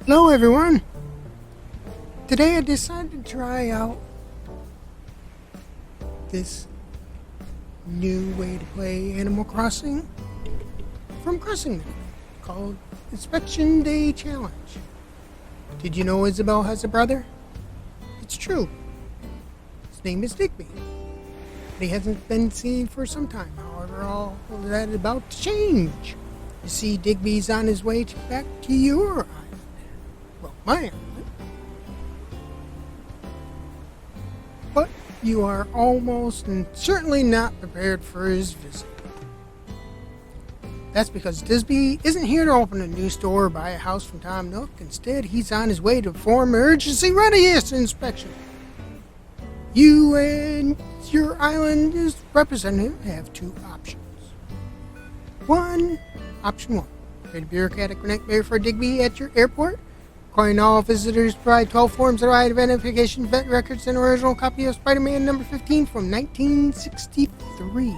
Hello everyone! Today I decided to try out this new way to play Animal Crossing from Crossing Minute called Inspection Day Challenge. Did you know Isabel has a brother? It's true. His name is Digby. But he hasn't been seen for some time. However, all of that is about to change. You see, Digby's on his way back to your island. Well, my island. But you are almost and certainly not prepared for his visit. That's because Digby isn't here to open a new store or buy a house from Tom Nook. Instead, he's on his way to perform emergency readiness inspection. You and your island's representative have two options. Option one, create a bureaucratic nightmare for Digby at your airport, requiring all visitors to provide 12 forms of identification, vet records, and an original copy of Spider-Man number 15 from 1963,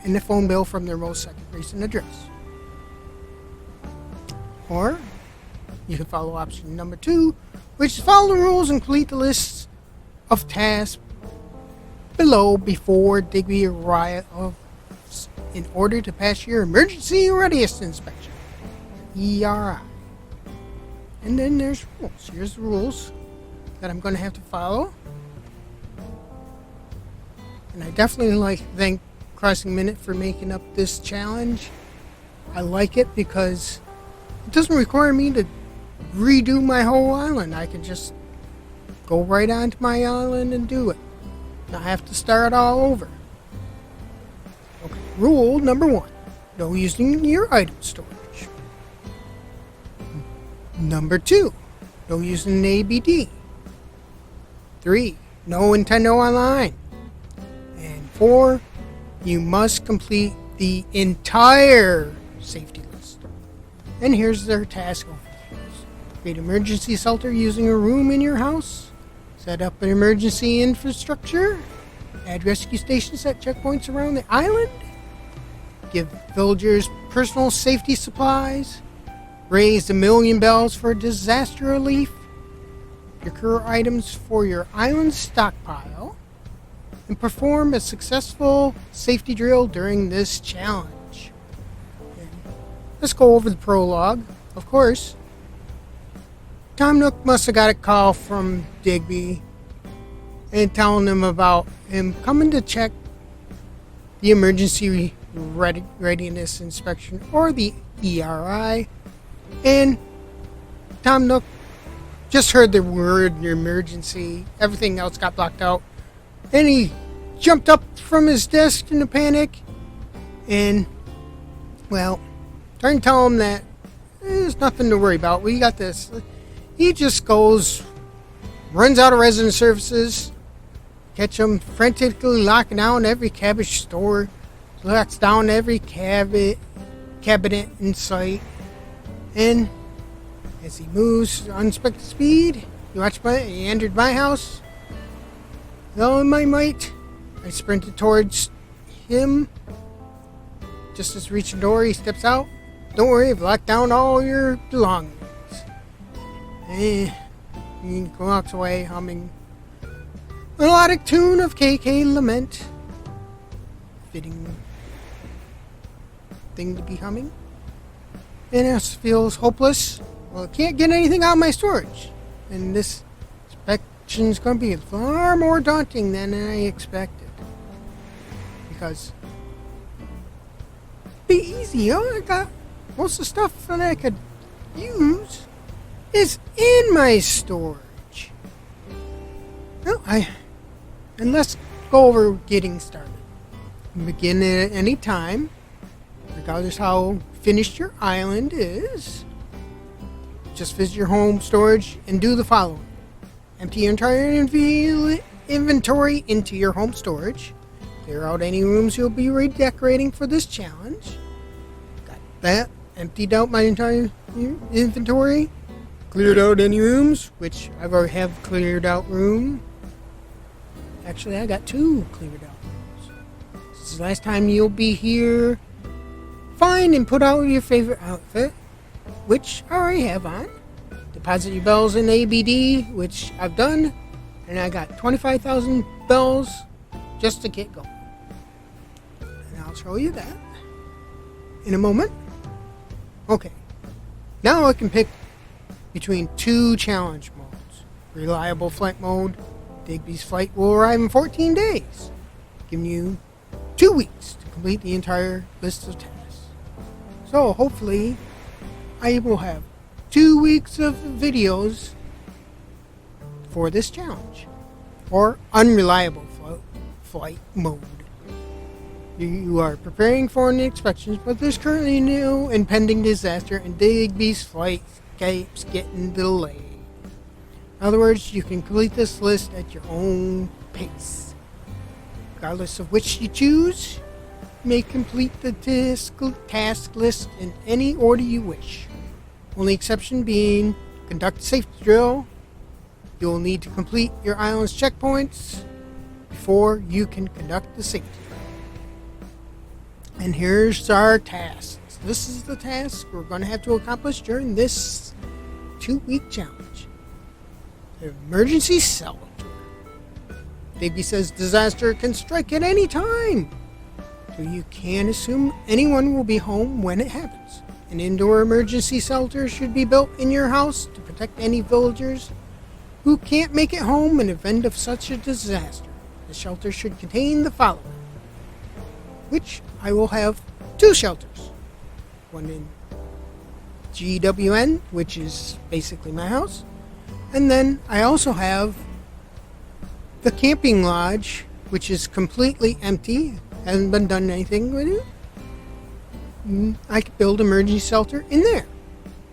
and a phone bill from their most second recent address. Or you can follow option number 2, which is follow the rules and complete the lists of tasks below before Digby arrives in order to pass your emergency readiness inspection, ERI. And then there's rules. Here's the rules that I'm going to have to follow. And I definitely like to thank Crossing Minute for making up this challenge. I like it because it doesn't require me to redo my whole island. I can just go right onto my island and do it. Not have to start all over. Okay, rule number 1. No using your item storage. Number 2. No using an ABD. 3. No Nintendo Online. And 4. You must complete the entire safety list. And here's their task overviews. Create emergency shelter using a room in your house. Set up an emergency infrastructure. Add rescue stations at checkpoints around the island. Give villagers personal safety supplies. Raise 1,000,000 bells for disaster relief. Procure items for your island stockpile. And perform a successful safety drill during this challenge. And let's go over the prologue. Of course, Tom Nook must have got a call from Digby and telling him about him coming to check the emergency readiness inspection, or the ERI. And Tom Nook just heard the word emergency. Everything else got blocked out. And he jumped up from his desk in a panic and, well, trying to tell him that there's nothing to worry about. We got this. He just goes, runs out of resident services, catch him frantically locking down every cabbage store, locks down every cabinet in sight, and as he moves at unexpected speed, he entered my house. With all my might, I sprinted towards him. Just as reaching the door, he steps out. Don't worry, I've locked down all your belongings. And he walks away humming a melodic tune of KK Lament. Fitting thing to be humming. And it feels hopeless. Well, I can't get anything out of my storage. And this inspection's going to be far more daunting than I expected. Because it'd be easy. I got most of the stuff that I could use is in my storage. Well, and let's go over getting started. You begin at any time, regardless how finished your island is. Just visit your home storage and do the following. Empty your entire inventory into your home storage. Clear out any rooms you'll be redecorating for this challenge. Got that. Emptied out my entire inventory. Cleared out any rooms, which I've already have cleared out room. Actually, I got 2 cleared out rooms. This is the last time you'll be here. Find and put out your favorite outfit. which I already have on. Deposit your bells in ABD, which I've done. And I got 25,000 bells just to get going. And I'll show you that in a moment. Okay. Now I can pick between two challenge modes. Reliable flight mode. Digby's flight will arrive in 14 days, giving you 2 weeks to complete the entire list of tasks. So hopefully I will have 2 weeks of videos for this challenge. Or unreliable flight mode. You are preparing for an inspection, but there's currently no impending disaster and Digby's flight keeps getting delayed. In other words, you can complete this list at your own pace. Regardless of which you choose, you may complete the task list in any order you wish. Only exception being conduct a safety drill. You will need to complete your island's checkpoints before you can conduct the safety drill. And here's our tasks. This is the task we're going to have to accomplish during this 2-week challenge. Emergency cell tour. Digby says disaster can strike at any time, so you can assume anyone will be home when it happens. An indoor emergency shelter should be built in your house to protect any villagers who can't make it home in event of such a disaster. The shelter should contain the following, which I will have 2 shelters. One in GWN, which is basically my house. And then I also have the camping lodge, which is completely empty, hasn't been done anything with it. I could build an emergency shelter in there.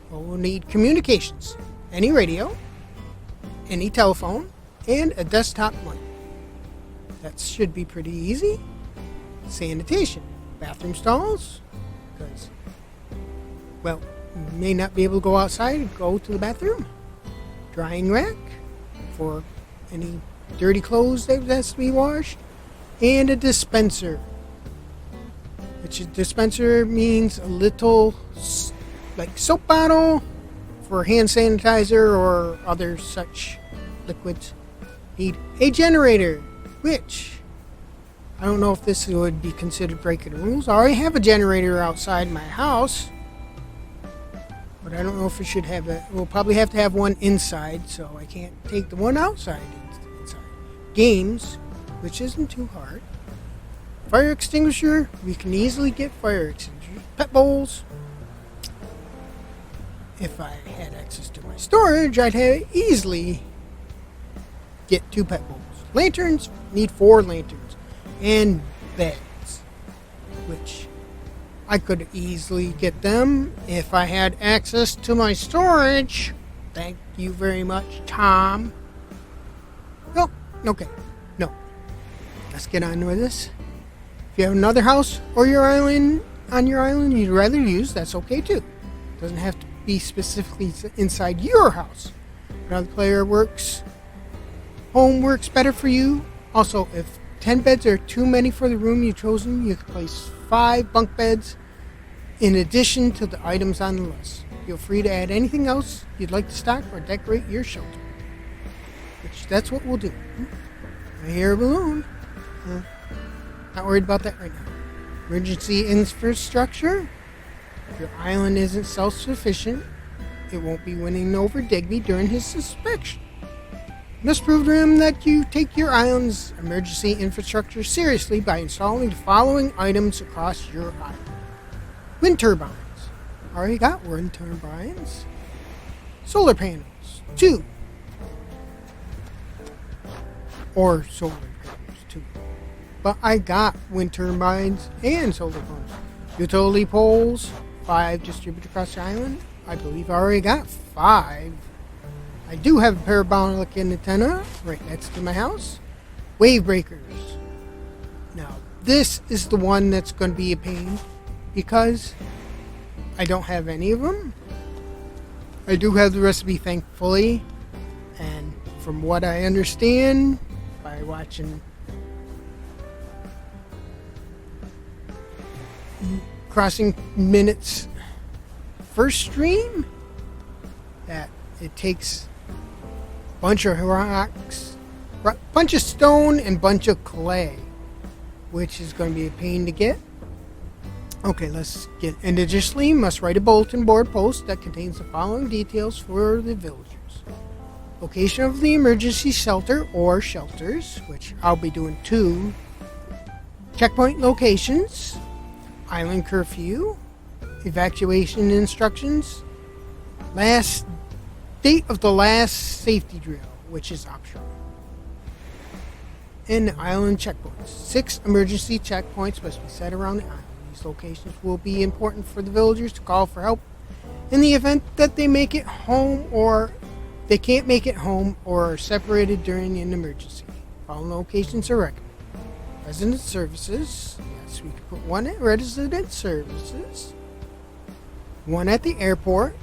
We'll need communications, any radio, any telephone, and a desktop mic. That should be pretty easy. Sanitation, bathroom stalls, because, well, you may not be able to go outside and go to the bathroom. Drying rack for any dirty clothes that has to be washed, and a dispenser. Which a dispenser means a little like soap bottle for hand sanitizer or other such liquids. Need a generator, which I don't know if this would be considered breaking the rules. I already have a generator outside my house, but I don't know if we should have it. We'll probably have to have one inside, so I can't take the one outside inside. Games, which isn't too hard. Fire extinguisher, we can easily get fire extinguishers. Pet bowls. If I had access to my storage, I'd easily get 2 pet bowls. Lanterns, need 4 lanterns. And beds, which I could easily get them if I had access to my storage. Thank you very much, Tom. Oh, okay. No. Let's get on with this. If you have another house or your island on your island you'd rather use, that's okay too. It doesn't have to be specifically inside your house. Another player home works better for you. Also, if 10 beds are too many for the room you've chosen, you can place 5 bunk beds in addition to the items on the list. Feel free to add anything else you'd like to stock or decorate your shelter. Which, that's what we'll do. I hear a balloon. Not worried about that right now. Emergency infrastructure. If your island isn't self-sufficient, it won't be winning over Digby during his inspection. You must prove to him that you take your island's emergency infrastructure seriously by installing the following items across your island. Wind turbines. Already got wind turbines. Solar panels. 2. Or solar panels. 2. But I got wind turbines and solar panels. Utility poles. 5 distributed across the island. I believe I already got 5. I do have a parabolic antenna right next to my house. Wave breakers. Now, this is the one that's going to be a pain because I don't have any of them. I do have the recipe, thankfully, and from what I understand by watching Crossing Minutes first stream, that it takes a bunch of rocks, bunch of stone, and bunch of clay, which is going to be a pain to get. Okay, let's get. And additionally, must write a bulletin board post that contains the following details for the villagers: location of the emergency shelter or shelters, which I'll be doing 2. Checkpoint locations, island curfew, evacuation instructions, last date of the last safety drill, which is optional, and island checkpoints. 6 emergency checkpoints must be set around the island. These locations will be important for the villagers to call for help in the event that they make it home or they can't make it home or are separated during an emergency. Following locations are recommended: resident services. Yes, we could put 1 at resident services, 1 at the airport,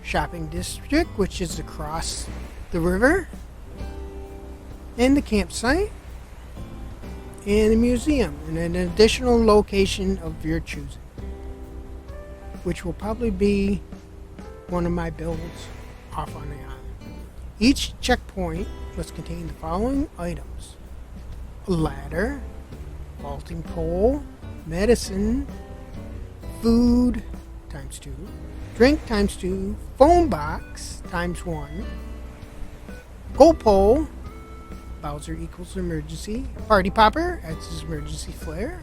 shopping district, which is across the river, and the campsite, and a museum, and an additional location of your choosing, which will probably be one of my builds off on the island. Each checkpoint must contain the following items: a ladder, vaulting pole, medicine, food times 2, drink times 2, phone box times 1, gold pole, Bowser equals emergency, party popper adds his emergency flare,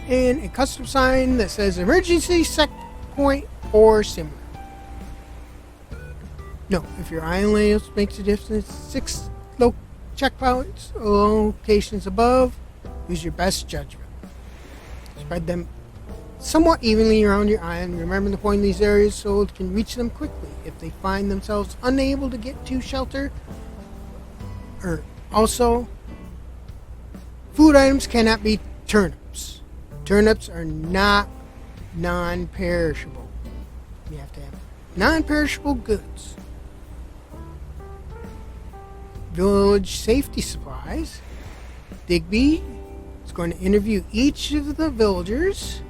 and a custom sign that says emergency checkpoint or similar. No, if your island layout makes a difference, 6 checkpoints locations above, use your best judgment. Spread them somewhat evenly around your island. Remember the point of these areas so it can reach them quickly if they find themselves unable to get to shelter. Also, food items cannot be turnips. Turnips are not non-perishable. You have to have non-perishable goods. Village safety supplies. Digby is going to interview each of the villagers.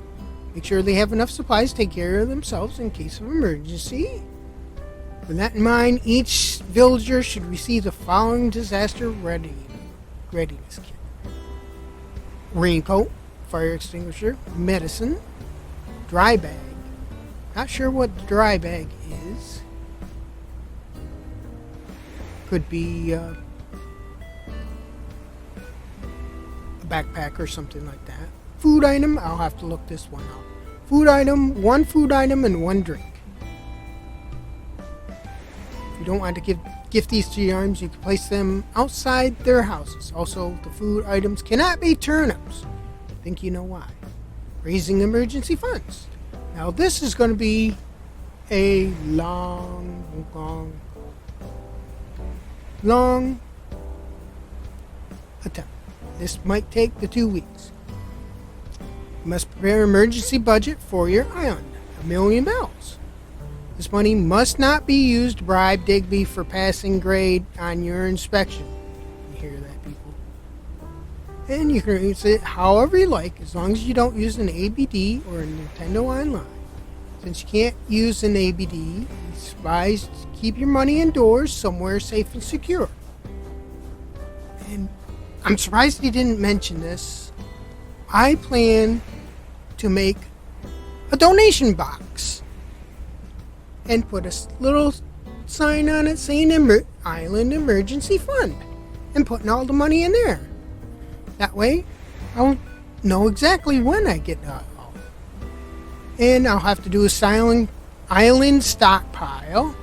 Make sure they have enough supplies to take care of themselves in case of emergency. With that in mind, each villager should receive the following disaster readiness kit: raincoat, fire extinguisher, medicine, dry bag. Not sure what the dry bag is. Could be a backpack or something like that. Food item, I'll have to look this one up. Food item, 1 food item and 1 drink. If you don't want to gift these to your arms, you can place them outside their houses. Also, the food items cannot be turnips. I think you know why. Raising emergency funds. Now this is going to be a long attempt. This might take the 2 weeks. You must prepare an emergency budget for your island. $1 million. This money must not be used to bribe Digby for passing grade on your inspection. You hear that, people? And you can use it however you like, as long as you don't use an ABD or a Nintendo Online. Since you can't use an ABD, it's advised to keep your money indoors somewhere safe and secure. And I'm surprised he didn't mention this. I plan to make a donation box and put a little sign on it saying Island Emergency Fund and putting all the money in there. That way, I'll know exactly when I get it all. And I'll have to do a silent island stockpile.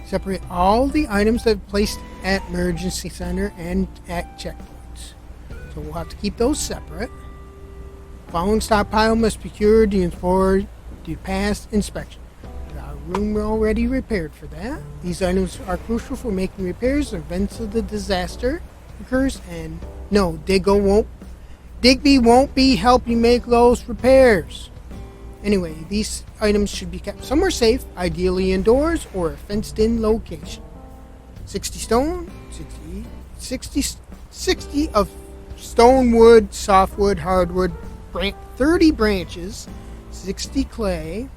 Separate all the items that are placed at Emergency Center and at checkpoints. So we'll have to keep those separate. Following stockpile must be cured before the pass inspection. Got a room already repaired for that. These items are crucial for making repairs in events of the disaster occurs, and no, Digby won't be helping make those repairs. Anyway, these items should be kept somewhere safe, ideally indoors or a fenced-in location. 60 stone, 60 of stone wood, softwood, hardwood, 30 branches, 60 clay,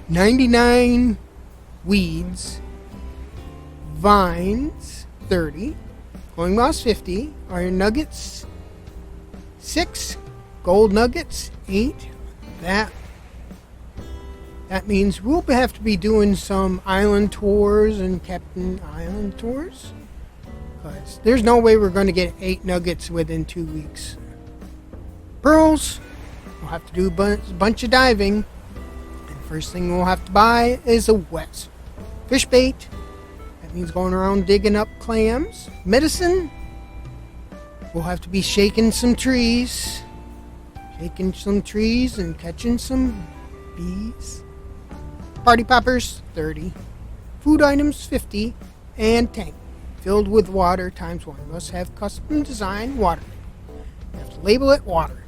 99 weeds, vines 30, glowing moss 50, iron nuggets 6, gold nuggets 8. That means we'll have to be doing some island tours and Captain Island tours. Because there's no way we're going to get 8 nuggets within 2 weeks. Pearls, we'll have to do a bunch of diving. And first thing we'll have to buy is a wet fish bait. That means going around digging up clams. Medicine, we'll have to be shaking some trees. Shaking some trees and catching some bees. Party poppers, 30. Food items, 50. And tank, filled with water times 1. Must have custom designed water. You have to label it water.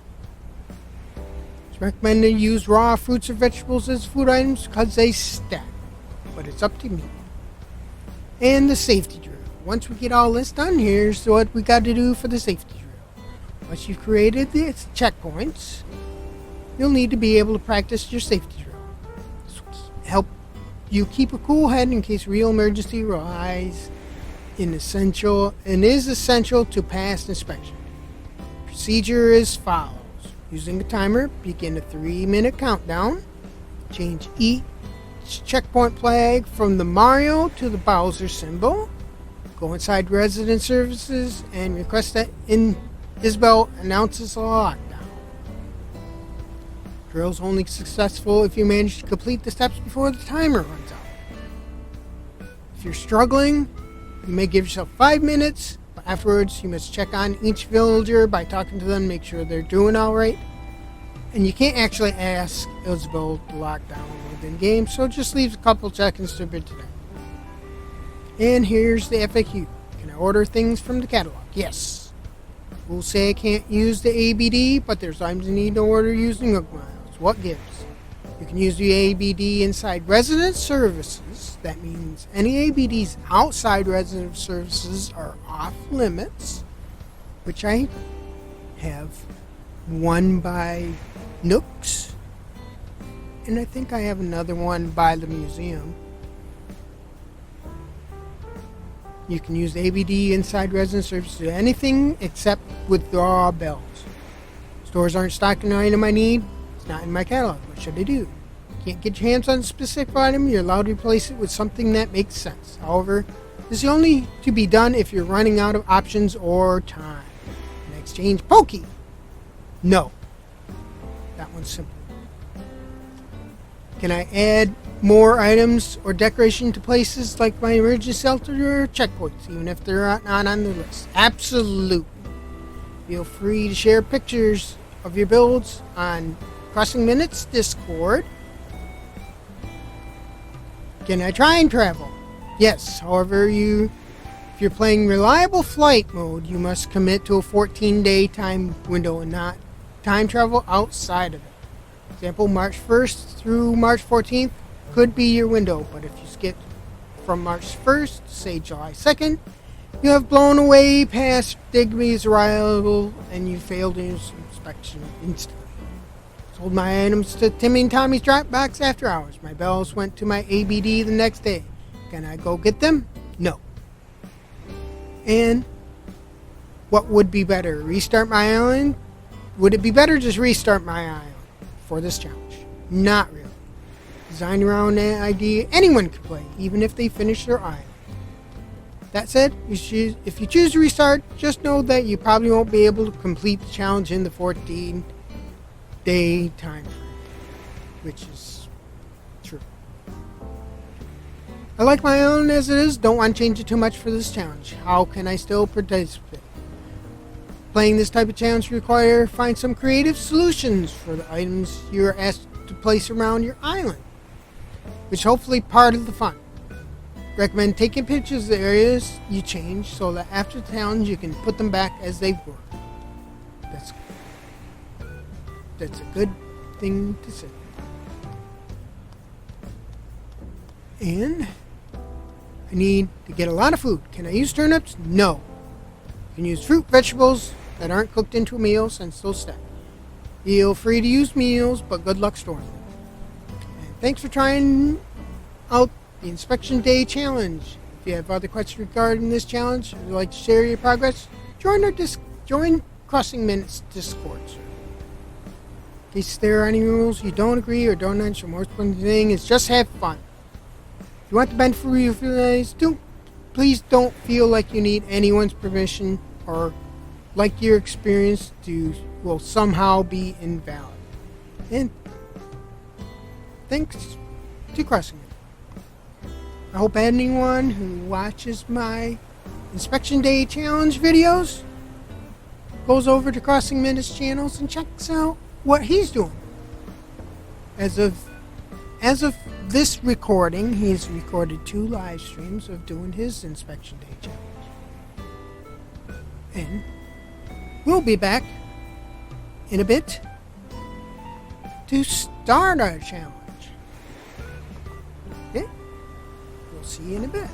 It's recommended to use raw fruits or vegetables as food items because they stack. But it's up to me. And the safety drill. Once we get all this done, here's what we got to do for the safety drill. Once you've created the checkpoints, you'll need to be able to practice your safety drill. Help you keep a cool head in case real emergency arise is essential to pass inspection. Procedure is follows. Using a timer, begin a 3-minute countdown. Change each checkpoint flag from the Mario to the Bowser symbol. Go inside resident services and request that Isabel announces a lockdown. Drill's only successful if you manage to complete the steps before the timer runs out. If you're struggling, you may give yourself 5 minutes, but afterwards you must check on each villager by talking to them, make sure they're doing alright. And you can't actually ask Isabel to lock down within game, so just leave a couple seconds to bid today. And here's the FAQ. Can I order things from the catalog? Yes. We'll say I can't use the ABD, but there's items you need to order using Nook Miles. What gives? You can use the ABD inside resident services. That means any ABDs outside resident services are off limits, which I have one by Nooks, and I think I have another one by the museum. You can use ABD inside resident services, anything except withdraw bells. Stores aren't stocking an item I need. It's not in my catalog. What should I do? Can't get your hands on a specific item. You're allowed to replace it with something that makes sense. However, this is only to be done if you're running out of options or time. Can I exchange Pokey? No. That one's simple. Can I add more items or decoration to places like my emergency shelter or checkpoints, even if they're not on the list? Absolutely. Feel free to share pictures of your builds on Crossing Minutes Discord. Can I time travel? Yes. However, if you're playing reliable flight mode, you must commit to a 14-day time window and not time travel outside of it. Example, March 1st through March 14th could be your window, but if you skip from March 1st to say July 2nd, you have blown away past Digby's arrival and you failed his inspection instantly. Sold my items to Timmy and Tommy's drop box after hours. My bells went to my ABD the next day. Can I go get them? No. And what would be better? Restart my island? Would it be better just restart my island for this challenge? Not really. Designed around an idea anyone could play, even if they finish their island. That said, if you choose to restart, just know that you probably won't be able to complete the challenge in the 14-day time frame, which is true. I like my island as it is, don't want to change it too much for this challenge. How can I still participate? Playing this type of challenge requires find some creative solutions for the items you're asked to place around your island, which is hopefully part of the fun. Recommend taking pictures of the areas you change so that after the challenge you can put them back as they were. That's a good thing to say. And I need to get a lot of food. Can I use turnips? No. You can use fruit, vegetables that aren't cooked into a meal since they'll stack. Feel free to use meals, but good luck storing them. And thanks for trying out the Inspection Day Challenge. If you have other questions regarding this challenge, or would like to share your progress, join Crossing Minutes Discord server. In case there are any rules you don't agree or don't understand, the most important thing is just have fun. If you want the benefit for your feelings, please don't feel like you need anyone's permission or like your experience will somehow be invalid. And thanks to Crossing Minutes. I hope anyone who watches my Inspection Day Challenge videos goes over to Crossing Minutes channels and checks out what he's doing. As of this recording, he's recorded 2 live streams of doing his Inspection Day Challenge. And we'll be back in a bit to start our challenge. Okay? We'll see you in a bit.